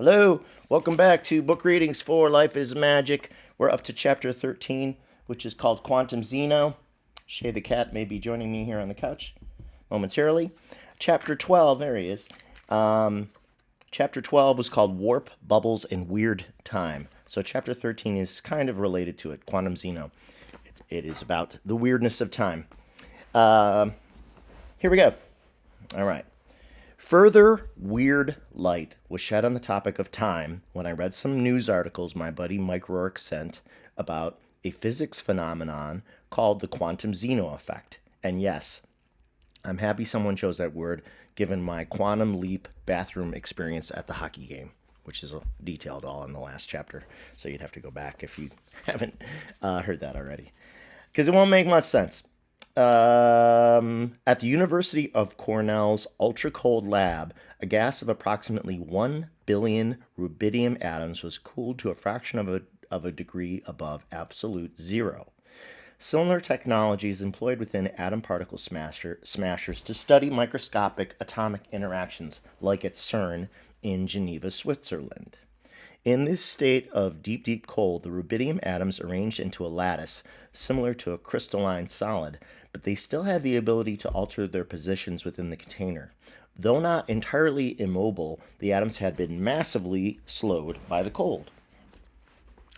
Hello, welcome back to Book Readings for Life is Magic. We're up to chapter 13, which is called Quantum Xeno. Shay the cat may be joining me here on the couch momentarily. Chapter 12, there he is. Chapter 12 was called Warp, Bubbles, and Weird Time. So chapter 13 is kind of related to it, Quantum Xeno. It is about the weirdness of time. Here we go. All right. Further weird light was shed on the topic of time when I read some news articles my buddy Mike Rourke sent about a physics phenomenon called the quantum Xeno effect. And yes, I'm happy someone chose that word given my quantum leap bathroom experience at the hockey game, which is detailed all in the last chapter. So you'd have to go back if you haven't heard that already, because it won't make much sense. At the University of Cornell's ultra-cold lab, a gas of approximately 1 billion rubidium atoms was cooled to a fraction of a degree above absolute zero. Similar technologies employed within atom particle smashers to study microscopic atomic interactions, like at CERN in Geneva, Switzerland. In this state of deep, deep cold, the rubidium atoms arranged into a lattice, similar to a crystalline solid, but they still had the ability to alter their positions within the container. Though not entirely immobile, the atoms had been massively slowed by the cold.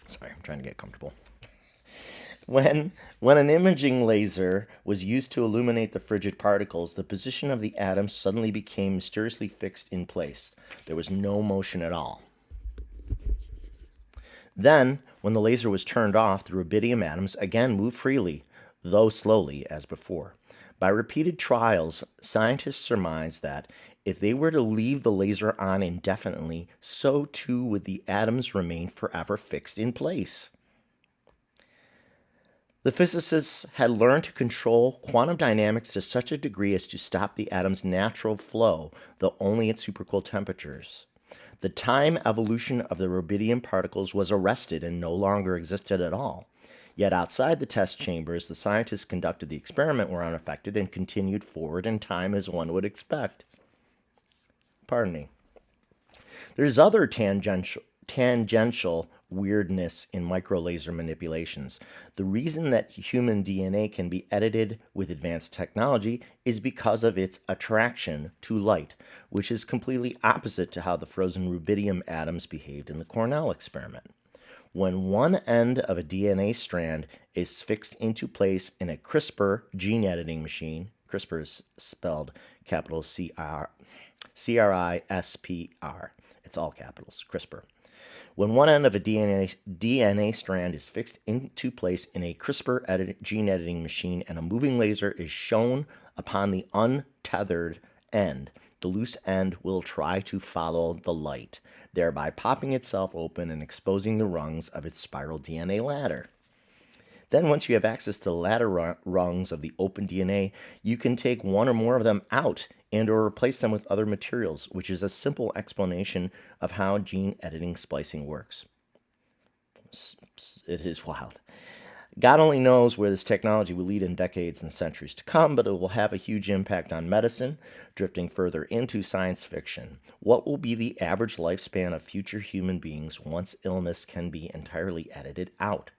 Sorry, I'm trying to get comfortable. When an imaging laser was used to illuminate the frigid particles, the position of the atoms suddenly became mysteriously fixed in place. There was no motion at all. Then, when the laser was turned off, the rubidium atoms again moved freely, though slowly, as before. By repeated trials, scientists surmised that if they were to leave the laser on indefinitely, so too would the atoms remain forever fixed in place. The physicists had learned to control quantum dynamics to such a degree as to stop the atom's natural flow, though only at supercold temperatures. The time evolution of the rubidium particles was arrested and no longer existed at all. Yet outside the test chambers, the scientists conducted the experiment were unaffected and continued forward in time as one would expect. Pardon me. There's other tangential weirdness in microlaser manipulations. The reason that human DNA can be edited with advanced technology is because of its attraction to light, which is completely opposite to how the frozen rubidium atoms behaved in the Cornell experiment. When one end of a DNA strand is fixed into place in a CRISPR gene editing machine, CRISPR is spelled capital C-R-I-S-P-R, it's all capitals, CRISPR. When one end of a DNA strand is fixed into place in a CRISPR gene editing machine and a moving laser is shown upon the untethered end, the loose end will try to follow the light, thereby popping itself open and exposing the rungs of its spiral DNA ladder. Then once you have access to the ladder rungs of the open DNA, you can take one or more of them out and or replace them with other materials, which is a simple explanation of how gene editing splicing works. It is wild. God only knows where this technology will lead in decades and centuries to come, but it will have a huge impact on medicine, drifting further into science fiction. What will be the average lifespan of future human beings once illness can be entirely edited out?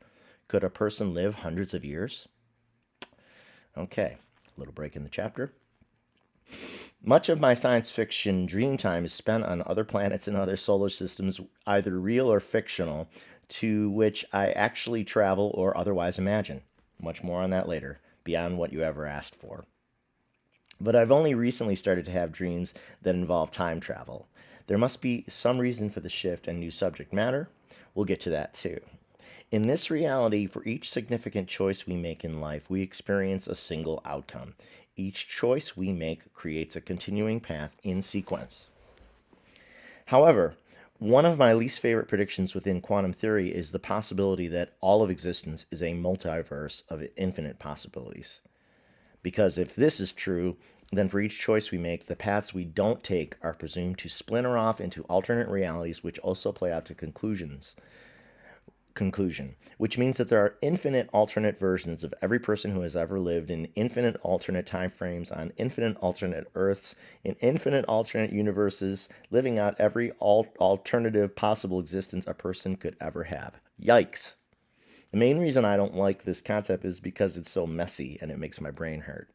Could a person live hundreds of years? Okay, a little break in the chapter. Much of my science fiction dream time is spent on other planets and other solar systems, either real or fictional, to which I actually travel or otherwise imagine. Much more on that later, beyond what you ever asked for. But I've only recently started to have dreams that involve time travel. There must be some reason for the shift and new subject matter. We'll get to that too. In this reality, for each significant choice we make in life, we experience a single outcome. Each choice we make creates a continuing path in sequence. However, one of my least favorite predictions within quantum theory is the possibility that all of existence is a multiverse of infinite possibilities. Because if this is true, then for each choice we make, the paths we don't take are presumed to splinter off into alternate realities which also play out to conclusions. conclusion, which means that there are infinite alternate versions of every person who has ever lived in infinite alternate time frames on infinite alternate Earths in infinite alternate universes, living out every alternative possible existence a person could ever have. Yikes. The main reason I don't like this concept is because it's so messy and it makes my brain hurt.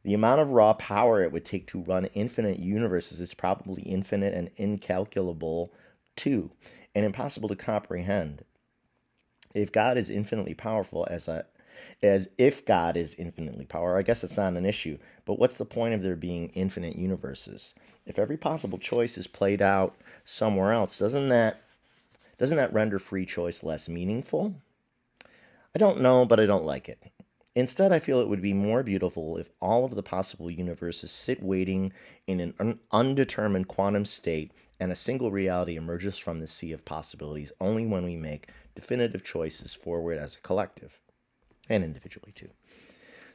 The amount of raw power it would take to run infinite universes is probably infinite and incalculable too, and impossible to comprehend. If God is infinitely powerful, as if God is infinitely powerful, I guess it's not an issue. But what's the point of there being infinite universes? If every possible choice is played out somewhere else, doesn't that render free choice less meaningful? I don't know, but I don't like it. Instead, I feel it would be more beautiful if all of the possible universes sit waiting in an undetermined quantum state and a single reality emerges from the sea of possibilities only when we make definitive choices forward as a collective, and individually too.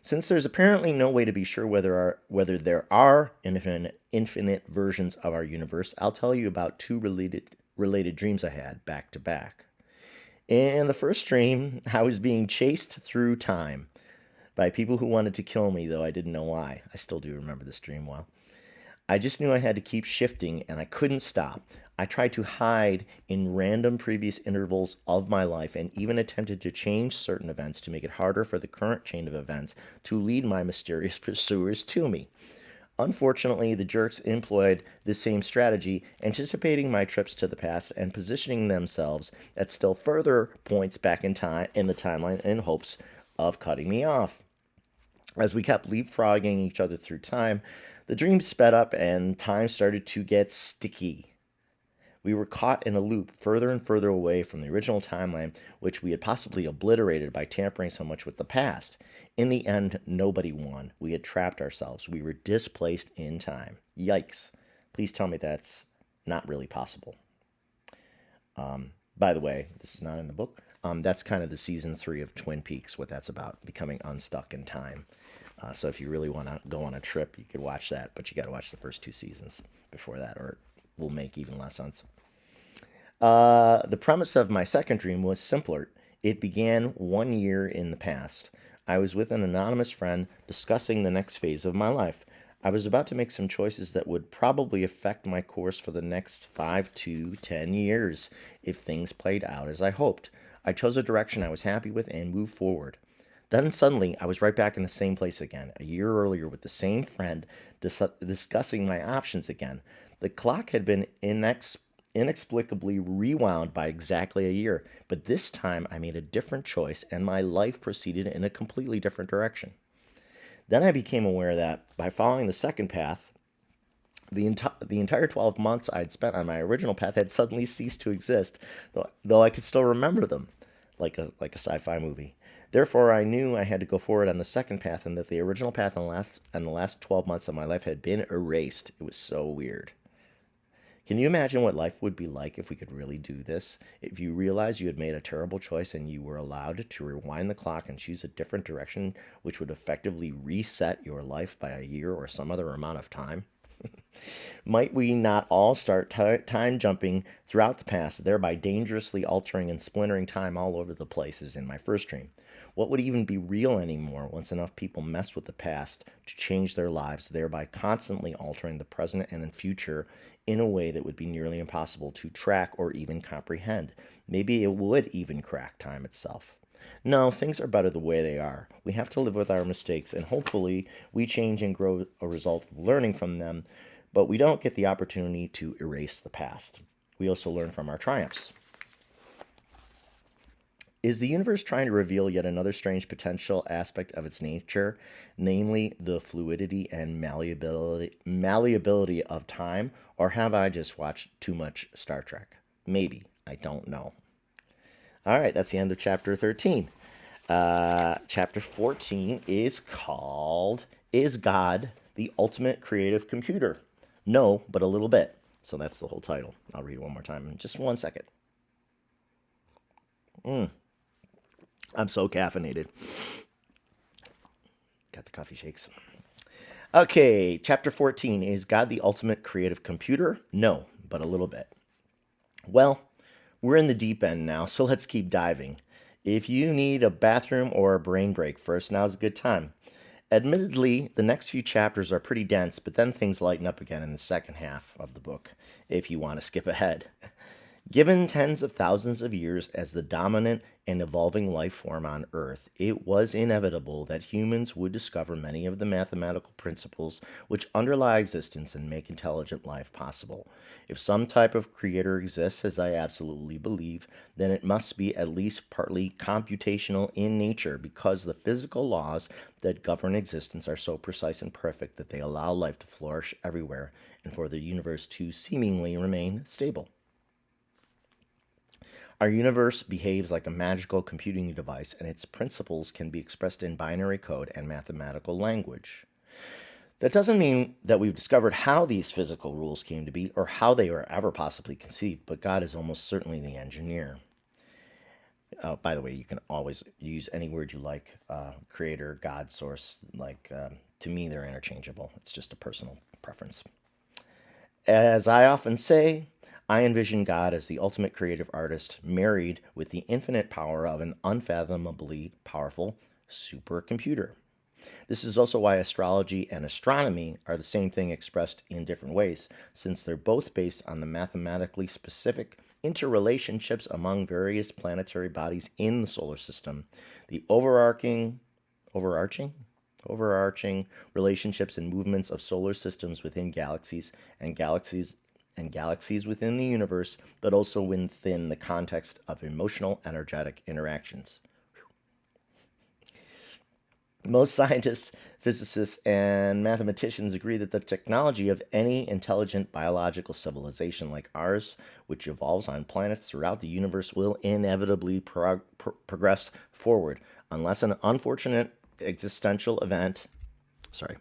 Since there's apparently no way to be sure whether there are infinite versions of our universe, I'll tell you about two related dreams I had back to back. In the first dream, I was being chased through time by people who wanted to kill me, though I didn't know why. I still do remember this dream well. I just knew I had to keep shifting and I couldn't stop. I tried to hide in random previous intervals of my life and even attempted to change certain events to make it harder for the current chain of events to lead my mysterious pursuers to me. Unfortunately, the jerks employed the same strategy, anticipating my trips to the past and positioning themselves at still further points back in time in the timeline in hopes of cutting me off. As we kept leapfrogging each other through time, the dream sped up and time started to get sticky. We were caught in a loop further and further away from the original timeline, which we had possibly obliterated by tampering so much with the past. In the end, nobody won. We had trapped ourselves. We were displaced in time. Yikes. Please tell me that's not really possible. By the way, this is not in the book. That's kind of the season 3 of Twin Peaks, what that's about, becoming unstuck in time. So if you really want to go on a trip, you could watch that, but you got to watch the first 2 seasons before that, or it will make even less sense. The premise of my second dream was simpler. It began 1 year in the past. I was with an anonymous friend discussing the next phase of my life. I was about to make some choices that would probably affect my course for the next 5 to 10 years if things played out as I hoped. I chose a direction I was happy with and moved forward. Then suddenly, I was right back in the same place again, a year earlier with the same friend discussing my options again. The clock had been inexplicably rewound by exactly a year, but this time I made a different choice and my life proceeded in a completely different direction. Then I became aware that by following the second path, the entire 12 months I'd spent on my original path had suddenly ceased to exist, though I could still remember them, like a sci-fi movie. Therefore, I knew I had to go forward on the second path, and that the original path and the last 12 months of my life had been erased. It was so weird. Can you imagine what life would be like if we could really do this? If you realized you had made a terrible choice and you were allowed to rewind the clock and choose a different direction, which would effectively reset your life by a year or some other amount of time? Might we not all start time jumping throughout the past, thereby dangerously altering and splintering time all over the places in my first dream? What would even be real anymore once enough people messed with the past to change their lives, thereby constantly altering the present and future in a way that would be nearly impossible to track or even comprehend? Maybe it would even crack time itself. No, things are better the way they are. We have to live with our mistakes, and hopefully we change and grow a result of learning from them, but we don't get the opportunity to erase the past. We also learn from our triumphs. Is the universe trying to reveal yet another strange potential aspect of its nature, namely the fluidity and malleability of time, or have I just watched too much Star Trek? Maybe. I don't know. All right, that's the end of chapter 13. Chapter 14 is called Is God the Ultimate Creative Computer? No, but a little bit. So that's the whole title. I'll read it one more time in just 1 second. I'm so caffeinated. Got the coffee shakes. Okay, chapter 14. Is God the ultimate creative computer? No, but a little bit. Well, We're in the deep end now, so let's keep diving. If you need a bathroom or a brain break first, now's a good time. Admittedly, the next few chapters are pretty dense, but then things lighten up again in the second half of the book, if you want to skip ahead. Given tens of thousands of years as the dominant and evolving life form on Earth, it was inevitable that humans would discover many of the mathematical principles which underlie existence and make intelligent life possible. If some type of creator exists, as I absolutely believe, then it must be at least partly computational in nature because the physical laws that govern existence are so precise and perfect that they allow life to flourish everywhere and for the universe to seemingly remain stable. Our universe behaves like a magical computing device, and its principles can be expressed in binary code and mathematical language. That doesn't mean that we've discovered how these physical rules came to be or how they were ever possibly conceived, but God is almost certainly the engineer. By the way, you can always use any word you like, creator, God, source. To me, they're interchangeable. It's just a personal preference. As I often say, I envision God as the ultimate creative artist married with the infinite power of an unfathomably powerful supercomputer. This is also why astrology and astronomy are the same thing expressed in different ways, since they're both based on the mathematically specific interrelationships among various planetary bodies in the solar system. The overarching overarching relationships and movements of solar systems within and galaxies within the universe, but also within the context of emotional energetic interactions. Most scientists, physicists, and mathematicians agree that the technology of any intelligent biological civilization like ours, which evolves on planets throughout the universe, will inevitably progress forward unless an unfortunate existential event, sorry,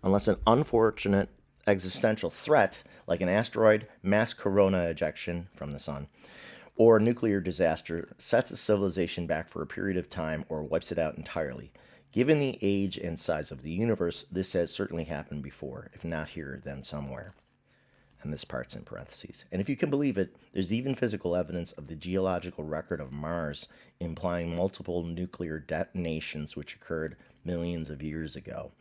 unless an unfortunate existential threat like an asteroid, mass corona ejection from the sun, or a nuclear disaster sets a civilization back for a period of time or wipes it out entirely. Given the age and size of the universe, this has certainly happened before, if not here, then somewhere. And this part's in parentheses. And if you can believe it, there's even physical evidence of the geological record of Mars implying multiple nuclear detonations which occurred millions of years ago.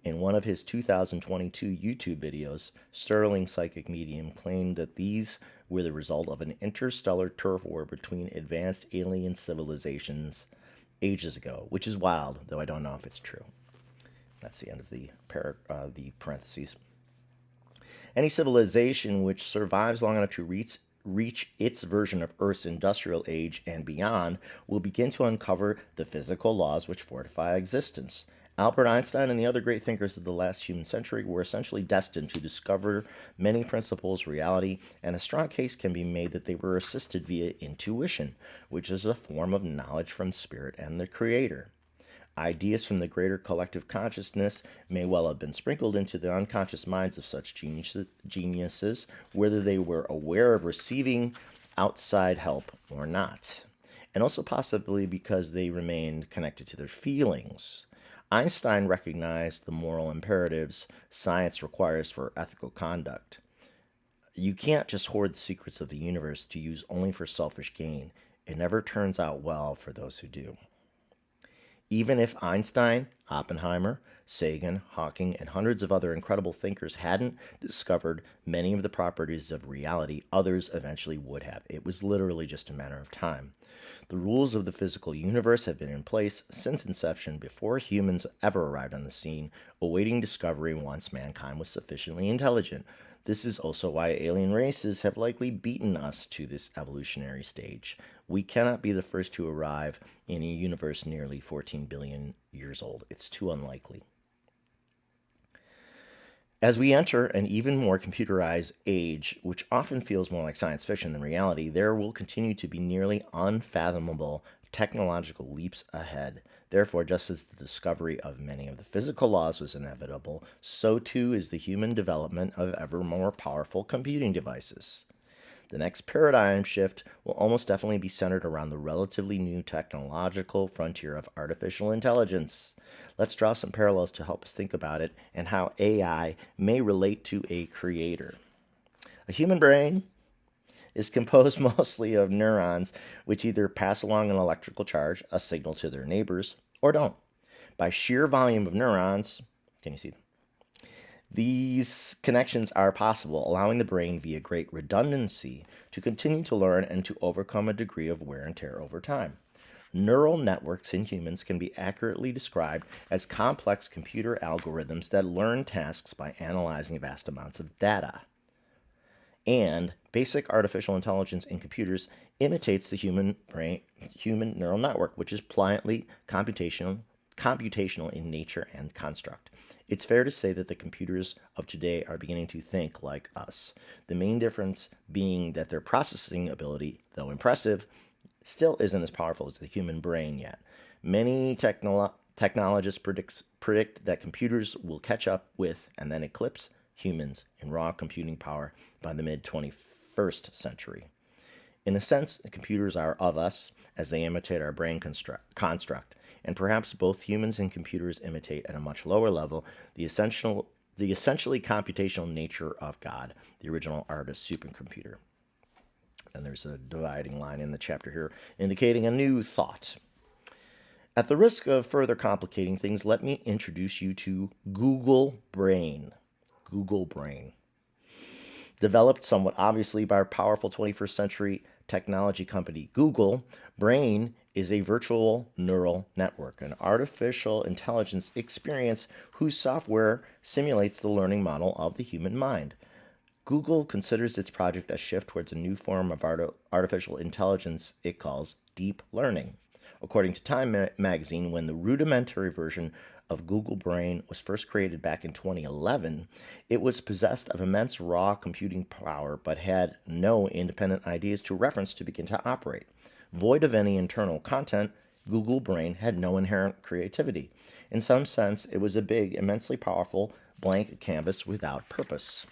In one of his 2022 YouTube videos, Sterling Psychic Medium claimed that these were the result of an interstellar turf war between advanced alien civilizations ages ago, which is wild, though I don't know if it's true. That's the end of the parentheses. Any civilization which survives long enough to reach its version of Earth's industrial age and beyond will begin to uncover the physical laws which fortify existence. Albert Einstein and the other great thinkers of the last human century were essentially destined to discover many principles, reality, and a strong case can be made that they were assisted via intuition, which is a form of knowledge from spirit and the Creator. Ideas from the greater collective consciousness may well have been sprinkled into the unconscious minds of such geniuses, whether they were aware of receiving outside help or not, and also possibly because they remained connected to their feelings. Einstein recognized the moral imperatives science requires for ethical conduct. You can't just hoard the secrets of the universe to use only for selfish gain. It never turns out well for those who do. Even if Einstein, Oppenheimer, Sagan, Hawking, and hundreds of other incredible thinkers hadn't discovered many of the properties of reality, others eventually would have. It was literally just a matter of time. The rules of the physical universe have been in place since inception, before humans ever arrived on the scene, awaiting discovery once mankind was sufficiently intelligent. This is also why alien races have likely beaten us to this evolutionary stage. We cannot be the first to arrive in a universe nearly 14 billion years old. It's too unlikely. As we enter an even more computerized age, which often feels more like science fiction than reality, there will continue to be nearly unfathomable technological leaps ahead. Therefore, just as the discovery of many of the physical laws was inevitable, so too is the human development of ever more powerful computing devices. The next paradigm shift will almost definitely be centered around the relatively new technological frontier of artificial intelligence. Let's draw some parallels to help us think about it and how AI may relate to a creator. A human brain is composed mostly of neurons which either pass along an electrical charge, a signal to their neighbors, or don't. By sheer volume of neurons, can you see them? These connections are possible, allowing the brain via great redundancy to continue to learn and to overcome a degree of wear and tear over time. Neural networks in humans can be accurately described as complex computer algorithms that learn tasks by analyzing vast amounts of data. And basic artificial intelligence in computers imitates the human neural network, which is pliantly computational in nature and construct. It's fair to say that the computers of today are beginning to think like us. The main difference being that their processing ability, though impressive, still isn't as powerful as the human brain yet. Many technologists predict that computers will catch up with and then eclipse humans in raw computing power by the mid 21st century. In a sense, computers are of us as they imitate our brain construct, and perhaps both humans and computers imitate at a much lower level the essentially computational nature of God, the original artist supercomputer. And there's a dividing line in the chapter here indicating a new thought. At the risk of further complicating things, let me introduce you to Google Brain. Google Brain. Developed somewhat obviously by our powerful 21st century technology company Google, Brain is a virtual neural network, an artificial intelligence experience whose software simulates the learning model of the human mind. Google considers its project a shift towards a new form of artificial intelligence it calls deep learning. According to Time magazine, when the rudimentary version of Google Brain was first created back in 2011, it was possessed of immense raw computing power but had no independent ideas to reference to begin to operate. Void of any internal content, Google Brain had no inherent creativity. In some sense, it was a big, immensely powerful blank canvas without purpose.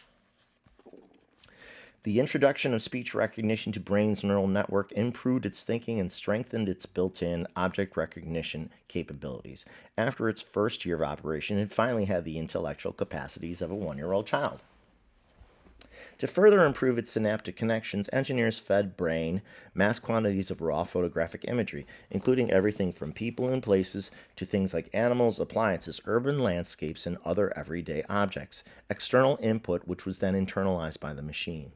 The introduction of speech recognition to Brain's neural network improved its thinking and strengthened its built-in object recognition capabilities. After its first year of operation, it finally had the intellectual capacities of a 1-year-old child. To further improve its synaptic connections, engineers fed Brain mass quantities of raw photographic imagery, including everything from people and places to things like animals, appliances, urban landscapes, and other everyday objects. External input, which was then internalized by the machine.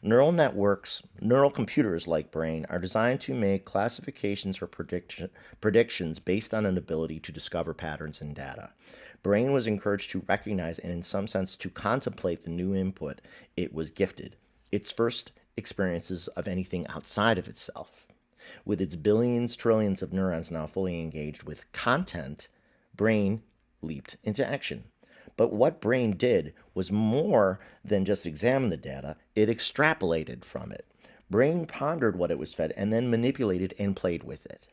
Neural computers like Brain are designed to make classifications or predictions based on an ability to discover patterns in data. Brain was encouraged to recognize and, in some sense, to contemplate the new input it was gifted, its first experiences of anything outside of itself. With its billions, trillions of neurons now fully engaged with content, Brain leaped into action. But what Brain did was more than just examine the data, it extrapolated from it. Brain pondered what it was fed and then manipulated and played with it,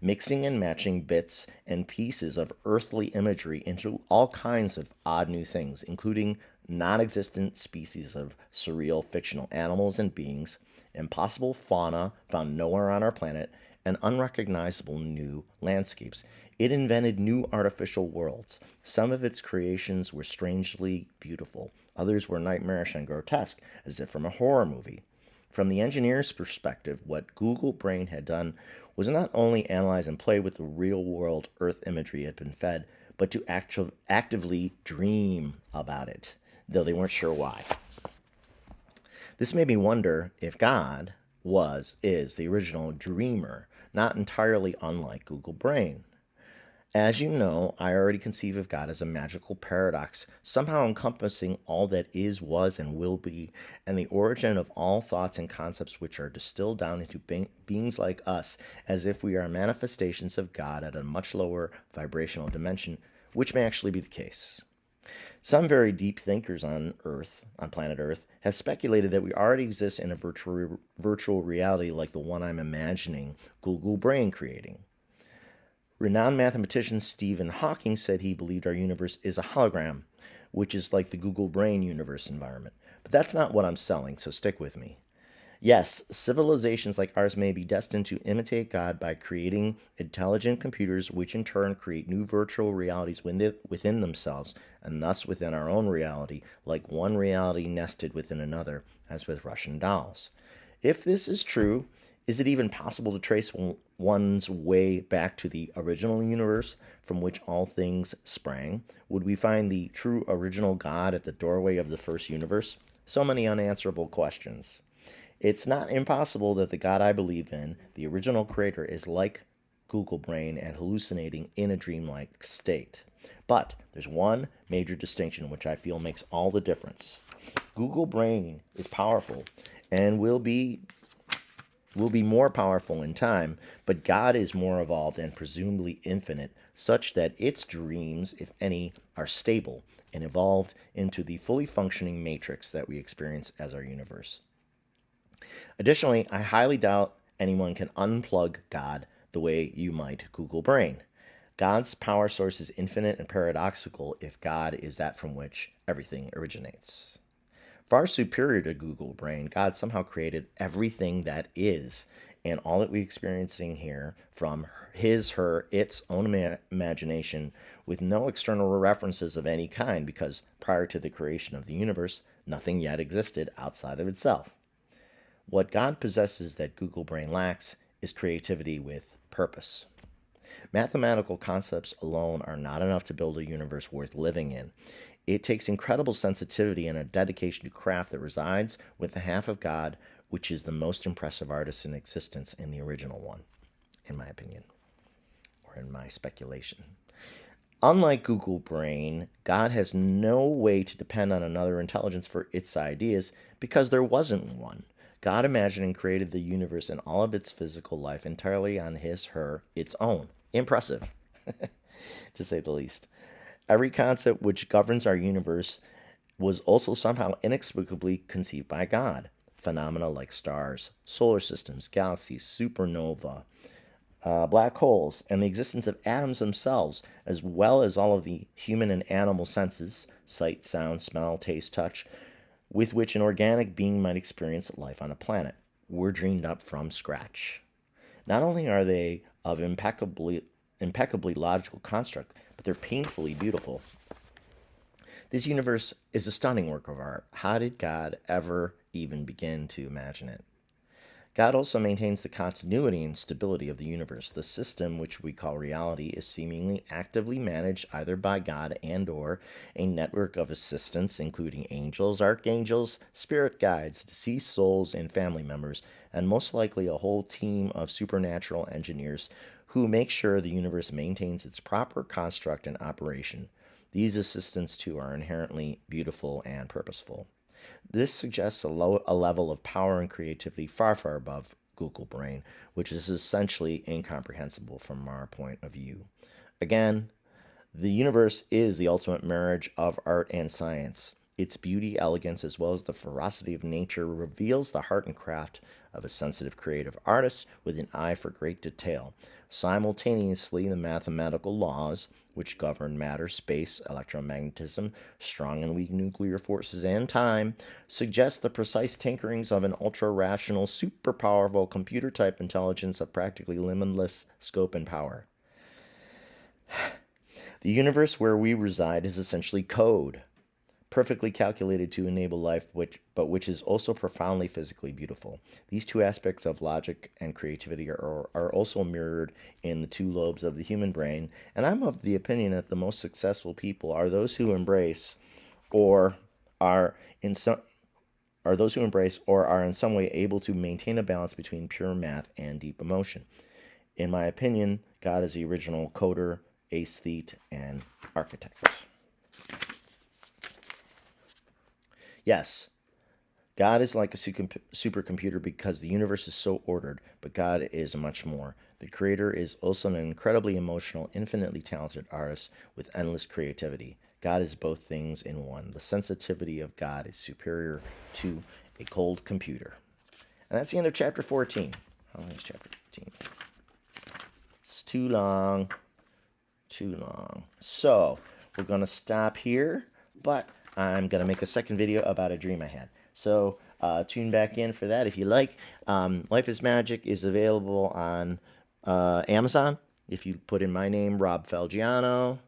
mixing and matching bits and pieces of earthly imagery into all kinds of odd new things, including non-existent species of surreal fictional animals and beings, impossible fauna found nowhere on our planet, and unrecognizable new landscapes. It invented new artificial worlds. Some of its creations were strangely beautiful. Others were nightmarish and grotesque, as if from a horror movie. From the engineer's perspective, what Google Brain had done was not only analyze and play with the real-world Earth imagery it had been fed, but to actively dream about it, though they weren't sure why. This made me wonder if God is the original dreamer, not entirely unlike Google Brain. As you know, I already conceive of God as a magical paradox, somehow encompassing all that is, was, and will be, and the origin of all thoughts and concepts which are distilled down into beings like us, as if we are manifestations of God at a much lower vibrational dimension, which may actually be the case. Some very deep thinkers on planet Earth, have speculated that we already exist in a virtual reality like the one I'm imagining Google Brain creating. Renowned mathematician Stephen Hawking said he believed our universe is a hologram, which is like the Google Brain universe environment. But that's not what I'm selling, so stick with me. Yes, civilizations like ours may be destined to imitate God by creating intelligent computers, which in turn create new virtual realities within themselves, and thus within our own reality, like one reality nested within another, as with Russian dolls. If this is true, is it even possible to trace one's way back to the original universe from which all things sprang? Would we find the true original God at the doorway of the first universe? So many unanswerable questions. It's not impossible that the God I believe in, the original creator, is like Google Brain and hallucinating in a dreamlike state. But there's one major distinction which I feel makes all the difference. Google Brain is powerful and will be more powerful in time, but God is more evolved and presumably infinite, such that its dreams, if any, are stable and evolved into the fully functioning matrix that we experience as our universe. Additionally, I highly doubt anyone can unplug God the way you might Google Brain. God's power source is infinite and paradoxical if God is that from which everything originates. Far superior to Google Brain, God somehow created everything that is, and all that we're experiencing here from his, her, its own imagination with no external references of any kind, because prior to the creation of the universe, nothing yet existed outside of itself. What God possesses that Google Brain lacks is creativity with purpose. Mathematical concepts alone are not enough to build a universe worth living in. It takes incredible sensitivity and a dedication to craft that resides with the half of God, which is the most impressive artist in existence in the original one, in my opinion, or in my speculation. Unlike Google Brain, God has no way to depend on another intelligence for its ideas because there wasn't one. God imagined and created the universe and all of its physical life entirely on his, her, its own. Impressive, to say the least. Every concept which governs our universe was also somehow inexplicably conceived by God. Phenomena like stars, solar systems, galaxies, supernova, black holes, and the existence of atoms themselves, as well as all of the human and animal senses sight, sound, smell, taste, touch with which an organic being might experience life on a planet, were dreamed up from scratch. Not only are they of impeccably logical construct, but they're painfully beautiful. This universe is a stunning work of art. How did God ever even begin to imagine it? God also maintains the continuity and stability of the universe. The system, which we call reality, is seemingly actively managed either by God and or a network of assistants, including angels, archangels, spirit guides, deceased souls, and family members, and most likely a whole team of supernatural engineers who make sure the universe maintains its proper construct and operation. These assistants, too, are inherently beautiful and purposeful. This suggests a level of power and creativity far, far above Google Brain, which is essentially incomprehensible from our point of view. Again, the universe is the ultimate marriage of art and science. Its beauty, elegance, as well as the ferocity of nature reveals the heart and craft of a sensitive creative artist with an eye for great detail. Simultaneously, the mathematical laws which govern matter, space, electromagnetism, strong and weak nuclear forces, and time suggest the precise tinkerings of an ultra-rational, super-powerful computer-type intelligence of practically limitless scope and power. The universe where we reside is essentially code, perfectly calculated to enable life, but which is also profoundly physically beautiful. These two aspects of logic and creativity are also mirrored in the two lobes of the human brain, and I'm of the opinion that the most successful people are those who embrace or are in some or are in some way able to maintain a balance between pure math and deep emotion. In my opinion, God is the original coder, aesthete, and architect. Yes, God is like a supercomputer because the universe is so ordered, but God is much more. The Creator is also an incredibly emotional, infinitely talented artist with endless creativity. God is both things in one. The sensitivity of God is superior to a cold computer. And that's the end of chapter 14. How long is chapter 15? It's too long. Too long. So, we're going to stop here, but I'm going to make a second video about a dream I had. So tune back in for that if you like. Life is Magic is available on Amazon. If you put in my name, Rob Falgiano,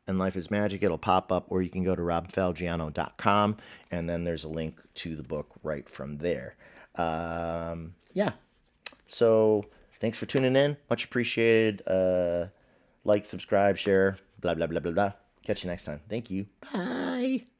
and Life is Magic, it'll pop up, or you can go to robfalgiano.com, and then there's a link to the book right from there. Yeah. So thanks for tuning in. Much appreciated. Like, subscribe, share, blah, blah, blah, blah, blah. Catch you next time. Thank you. Bye.